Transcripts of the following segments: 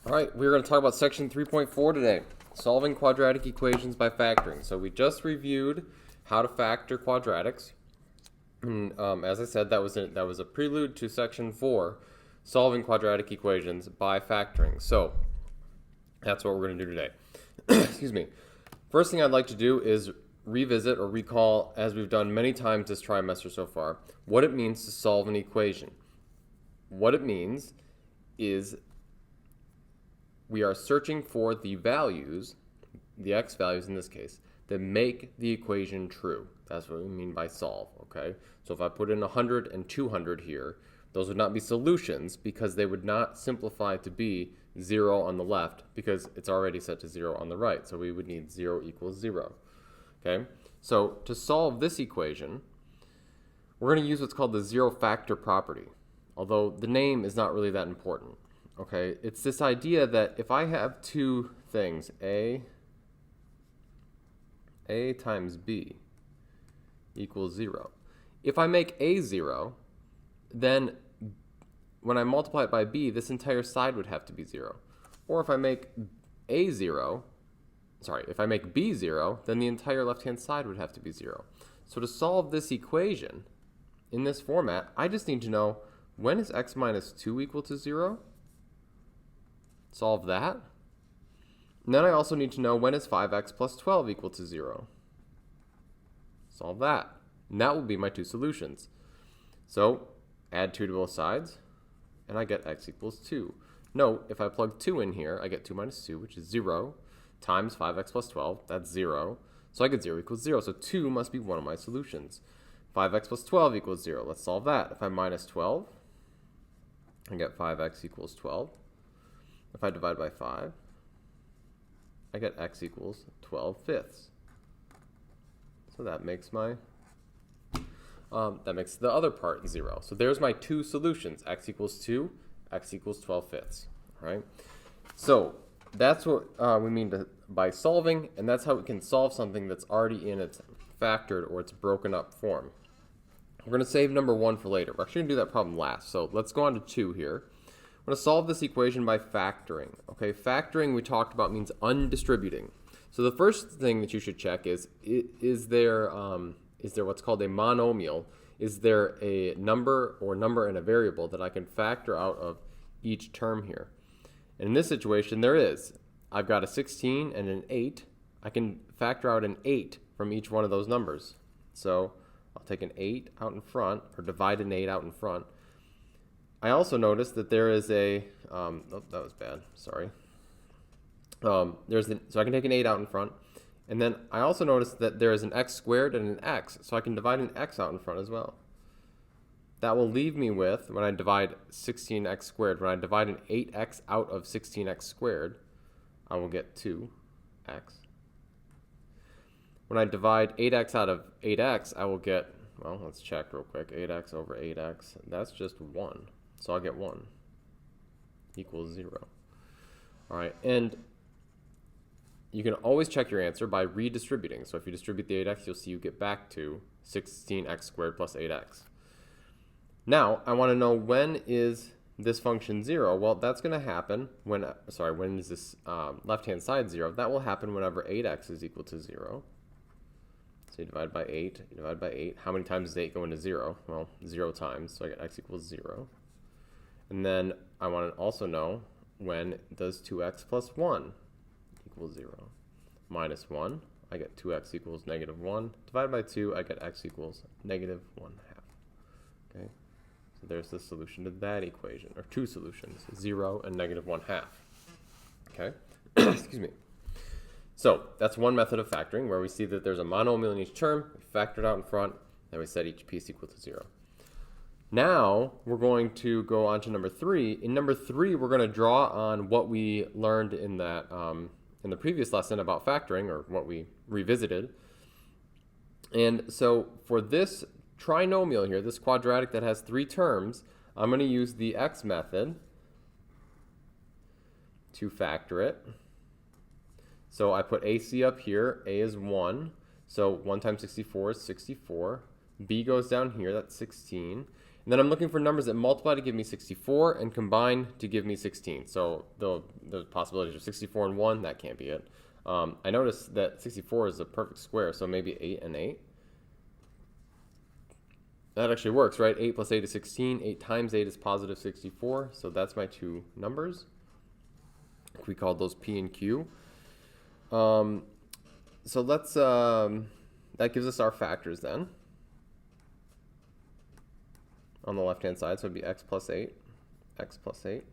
All right, we're going to talk about section 3.4 today, solving quadratic equations by factoring. So we just reviewed how to factor quadratics. And, as I said, that was a prelude to section 4, solving quadratic equations by factoring. So that's what we're going to do today. Excuse me. First thing I'd like to do is revisit or recall, as we've done many times this trimester so far, what it means to solve an equation. What it means is we are searching for the values, the x values in this case, that make the equation true. That's what we mean by solve, okay? So if I put in 100 and 200 here, those would not be solutions because they would not simplify to be 0 on the left because it's already set to 0 on the right. So we would need 0 equals 0, okay? So to solve this equation, we're going to use what's called the zero factor property, although the name is not really that important. Okay, it's this idea that if I have two things, A times B equals 0. If I make A 0, then when I multiply it by B, this entire side would have to be 0. Or if I make if I make B 0, then the entire left-hand side would have to be 0. So to solve this equation in this format, I just need to know when is x minus 2 equal to 0? Solve that. And then I also need to know when is 5x plus 12 equal to 0. Solve that. And that will be my two solutions. So add 2 to both sides, and I get x equals 2. Note, if I plug 2 in here, I get 2 minus 2, which is 0, times 5x plus 12, that's 0. So I get 0 equals 0. So 2 must be one of my solutions. 5x plus 12 equals 0. Let's solve that. If I minus 12, I get 5x equals 12. If I divide by 5, I get x equals 12 fifths. So that makes my the other part 0. So there's my two solutions: x equals 2, x equals 12 fifths. All right. So that's what we mean by solving, and that's how we can solve something that's already in its factored or its broken up form. We're going to save number 1 for later. We're actually going to do that problem last. So let's go on to 2 here. I'm going to solve this equation by factoring. Okay, factoring we talked about means undistributing. So the first thing that you should check is there what's called a monomial? Is there a number and a variable that I can factor out of each term here? And in this situation, there is. I've got a 16 and an 8. I can factor out an 8 from each one of those numbers. So I'll take an 8 out in front, or divide an 8 out in front. I also noticed that there is a, oh, that was bad, sorry. So I can take an 8 out in front, and then I also noticed that there is an x squared and an x, so I can divide an x out in front as well. That will leave me with, when I divide 16x squared, when I divide an 8x out of 16x squared, I will get 2x. When I divide 8x out of 8x, I will get, well, let's check real quick, 8x over 8x, that's just 1. So I'll get 1 equals 0. All right, and you can always check your answer by redistributing. So if you distribute the 8x, you'll see you get back to 16x squared plus 8x. Now, I want to know when is this function 0. Well, that's going to happen when is this left-hand side 0? That will happen whenever 8x is equal to 0. So you divide by 8, you divide by 8. How many times does 8 go into 0? Well, 0 times, so I get x equals 0. And then I want to also know when does 2x plus 1 equal 0. Minus 1, I get 2x equals negative 1. Divided by 2, I get x equals negative 1/2. Okay, so there's the solution to that equation, or two solutions, 0 and negative 1/2. Okay, excuse me. So that's one method of factoring where we see that there's a monomial in each term, we factor it out in front, and we set each piece equal to 0. Now we're going to go on to number 3. In number 3, we're going to draw on what we learned in that in the previous lesson about factoring, or what we revisited. And so for this trinomial here, this quadratic that has 3 terms, I'm going to use the x method to factor it. So I put AC up here. A is 1. So 1 times 64 is 64. B goes down here. That's 16. And then I'm looking for numbers that multiply to give me 64 and combine to give me 16. So the possibilities are 64 and 1, that can't be it. I noticed that 64 is a perfect square, so maybe 8 and 8. That actually works, right? 8 plus 8 is 16. 8 times 8 is positive 64. So that's my two numbers. We called those P and Q. So let's, that gives us our factors then. On the left-hand side, so it'd be x plus 8, x plus 8.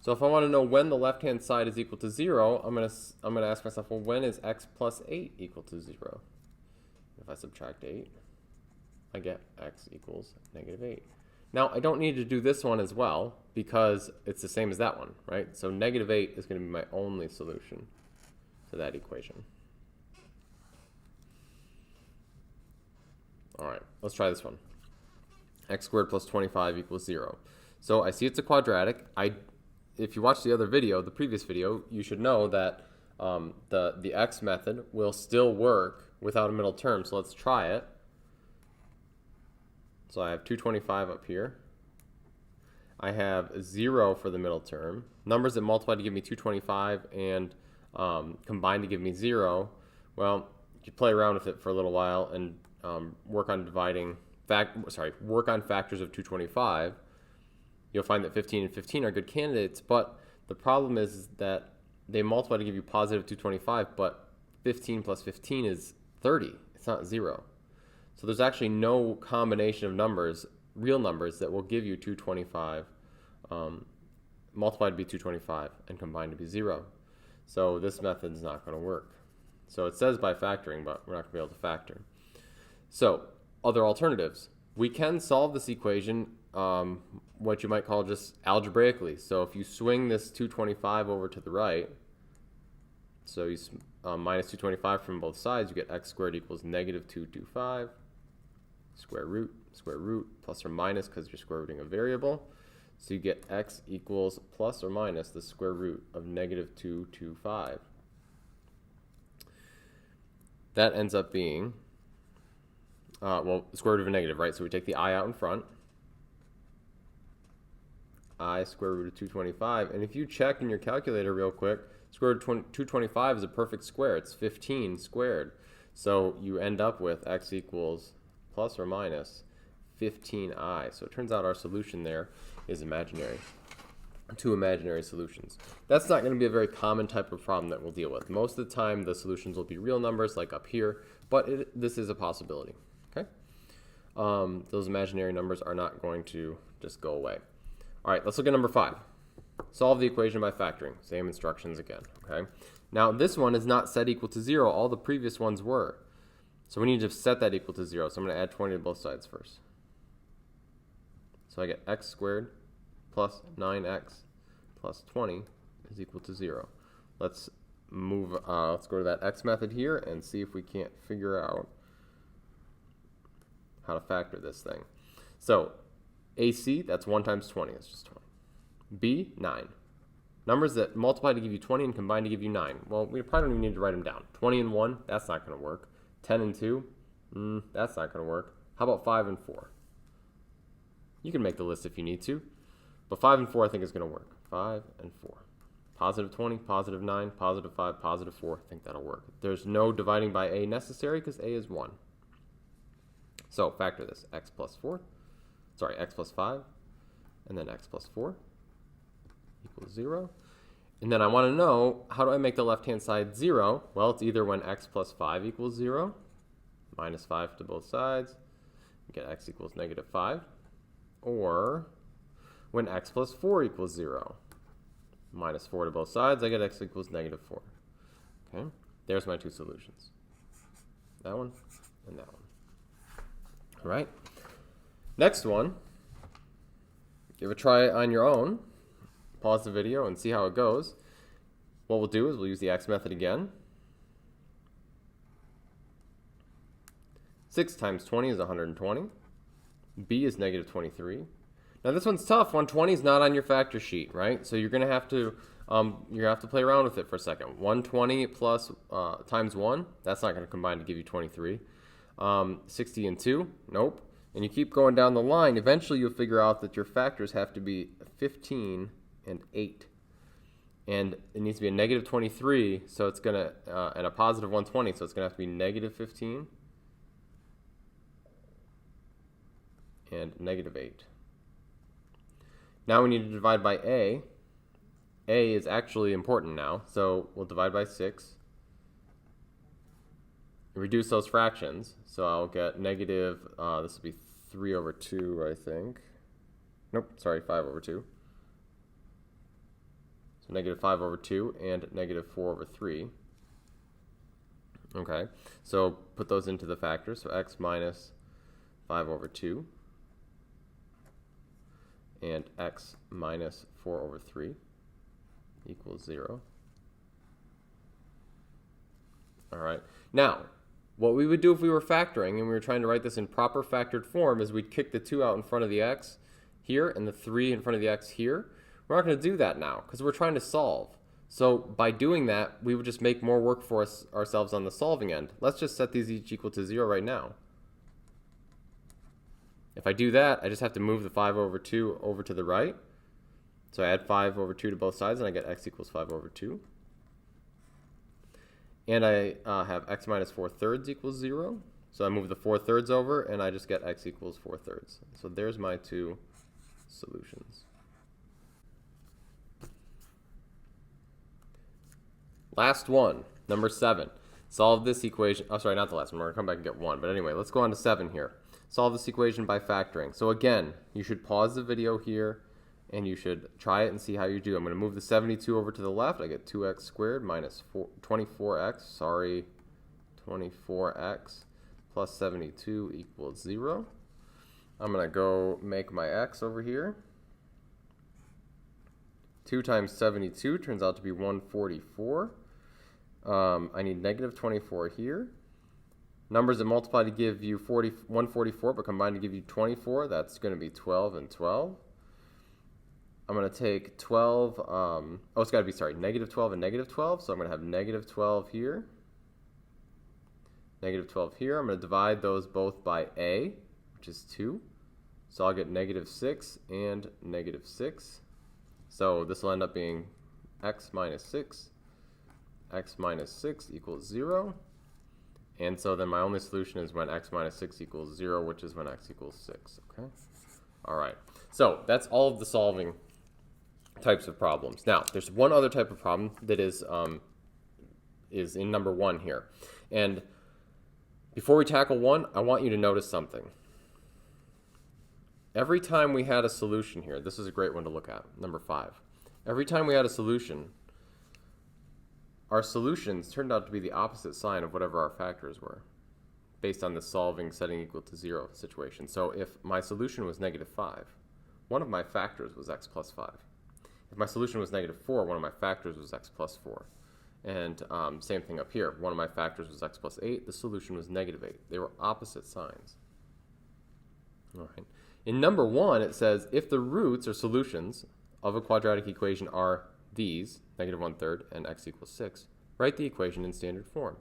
So if I want to know when the left-hand side is equal to 0, I'm gonna ask myself, well, when is x plus 8 equal to 0? If I subtract 8, I get x equals negative 8. Now, I don't need to do this one as well because it's the same as that one, right? So negative 8 is going to be my only solution to that equation. All right, let's try this one. X squared plus 25 equals 0. So I see it's a quadratic. If you watch the other video, the previous video, you should know that the x method will still work without a middle term. So let's try it. So I have 225 up here. I have 0 for the middle term. Numbers that multiply to give me 225 and combine to give me 0. Well, you play around with it for a little while and work on work on factors of 225. You'll find that 15 and 15 are good candidates, but the problem is that they multiply to give you positive 225, but 15 plus 15 is 30. It's not 0. So there's actually no combination of numbers, real numbers, that will give you 225, multiplied to be 225 and combined to be 0. So this method is not going to work. So it says by factoring, but we're not going to be able to factor. So other alternatives. We can solve this equation, what you might call just algebraically. So if you swing this 225 over to the right, so you minus 225 from both sides, you get x squared equals negative 225. Square root, plus or minus because you're square rooting a variable. So you get x equals plus or minus the square root of negative 225. That ends up being, well, the square root of a negative, right? So we take the I out in front. I square root of 225. And if you check in your calculator real quick, square root of 225 is a perfect square. It's 15 squared. So you end up with x equals plus or minus 15i. So it turns out our solution there is imaginary. Two imaginary solutions. That's not going to be a very common type of problem that we'll deal with. Most of the time the solutions will be real numbers like up here, but this is a possibility. Okay? Those imaginary numbers are not going to just go away. All right, let's look at number 5. Solve the equation by factoring. Same instructions again. Okay? Now this one is not set equal to 0. All the previous ones were. So we need to set that equal to 0. So I'm going to add 20 to both sides first. So I get x squared plus 9x plus 20 is equal to 0. Let's go to that x method here and see if we can't figure out how to factor this thing. So AC, that's 1 times 20. That's just 20. B, 9. Numbers that multiply to give you 20 and combine to give you 9. Well, we probably don't even need to write them down. 20 and 1, that's not going to work. 10 and 2, that's not going to work. How about 5 and 4? You can make the list if you need to, but 5 and 4 I think is going to work. 5 and 4. Positive 20, positive 9, positive 5, positive 4. I think that'll work. There's no dividing by a necessary because a is 1. So factor this. X plus 5, and then x plus 4 equals 0. And then I want to know, how do I make the left-hand side 0? Well, it's either when x plus 5 equals 0, minus 5 to both sides, you get x equals negative 5, or when x plus 4 equals 0, minus 4 to both sides, I get x equals negative 4. Okay, there's my two solutions. That one and that one. All right, next one, give a try on your own. Pause the video and see how it goes. What we'll do is we'll use the x method again. 6 times 20 is 120. B is negative 23. Now this one's tough. 120 is not on your factor sheet, right? So you're going to have to play around with it for a second. 120 plus times 1, that's not going to combine to give you 23. 60 and 2, nope. and you keep going down the line, eventually you'll figure out that your factors have to be 15 and 8. And it needs to be a negative 23, so it's going to, and a positive 120, so it's going to have to be negative 15 and negative 8. Now we need to divide by a. A is actually important now, so we'll divide by 6. Reduce those fractions, so I'll get negative, this will be 3 over 2, I think. Nope, sorry, 5 over 2. So negative 5 over 2 and negative 4 over 3. Okay, so put those into the factors, so x minus 5 over 2 and x minus 4 over 3 equals 0. All right, now, what we would do if we were factoring and we were trying to write this in proper factored form is we'd kick the 2 out in front of the x here and the 3 in front of the x here. We're not going to do that now because we're trying to solve. So by doing that, we would just make more work for ourselves on the solving end. Let's just set these each equal to 0 right now. If I do that, I just have to move the 5 over 2 over to the right. So I add 5 over 2 to both sides, and I get x equals 5 over 2. And I have x minus 4/3 equals 0. So I move the 4/3 over, and I just get x equals 4/3. So there's my two solutions. Last one, number 7. Solve this equation. Oh, sorry, not the last one. We're going to come back and get 1. But anyway, let's go on to 7 here. Solve this equation by factoring. So again, you should pause the video here, and you should try it and see how you do. I'm going to move the 72 over to the left. I get 2x squared minus 24x, 24x plus 72 equals 0. I'm going to go make my x over here. 2 times 72 turns out to be 144. I need negative 24 here. Numbers that multiply to give you 144 but combine to give you 24. That's going to be 12 and 12. I'm going to take 12, it's got to be, negative 12 and negative 12. So I'm going to have negative 12 here, negative 12 here. I'm going to divide those both by a, which is 2. So I'll get negative 6 and negative 6. So this will end up being x minus 6. X minus 6 equals 0. And so then my only solution is when x minus 6 equals 0, which is when x equals 6. Okay. All right. So that's all of the solving types of problems. Now, there's one other type of problem that is in number 1 here. And before we tackle 1, I want you to notice something. Every time we had a solution here, this is a great one to look at, number 5. Every time we had a solution, our solutions turned out to be the opposite sign of whatever our factors were, based on the solving setting equal to 0 situation. So if my solution was negative 5, one of my factors was x plus 5. If my solution was negative 4, one of my factors was x plus 4. And same thing up here. One of my factors was x plus 8. The solution was negative 8. They were opposite signs. All right. In number 1, it says if the roots or solutions of a quadratic equation are these, negative 1/3 and x equals 6, write the equation in standard form.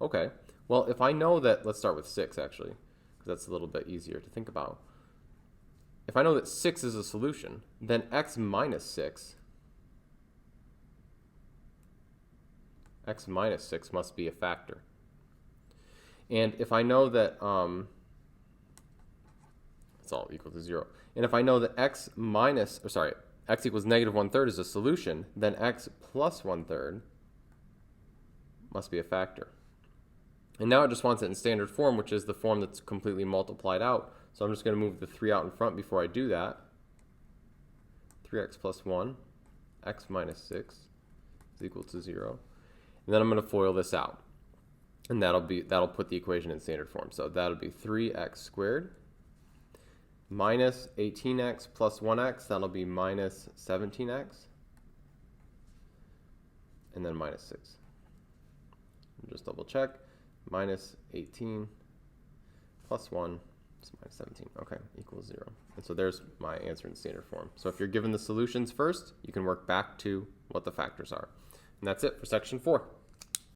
Okay. Well, if I know that, let's start with 6 actually, because that's a little bit easier to think about. If I know that 6 is a solution, then x minus 6 must be a factor. And if I know that it's all equal to 0, and if I know that x equals negative 1/3 is a solution, then x plus 1/3 must be a factor. And now it just wants it in standard form, which is the form that's completely multiplied out. So I'm just going to move the 3 out in front before I do that. 3x plus 1, x minus 6 is equal to 0. And then I'm going to FOIL this out. And that'll put the equation in standard form. So that'll be 3x squared minus 18x plus 1x. That'll be minus 17x. And then minus 6. Just double check. Minus 18 plus 1 is minus 17. Okay, equals 0. And so there's my answer in standard form. So if you're given the solutions first, you can work back to what the factors are. And that's it for section 4.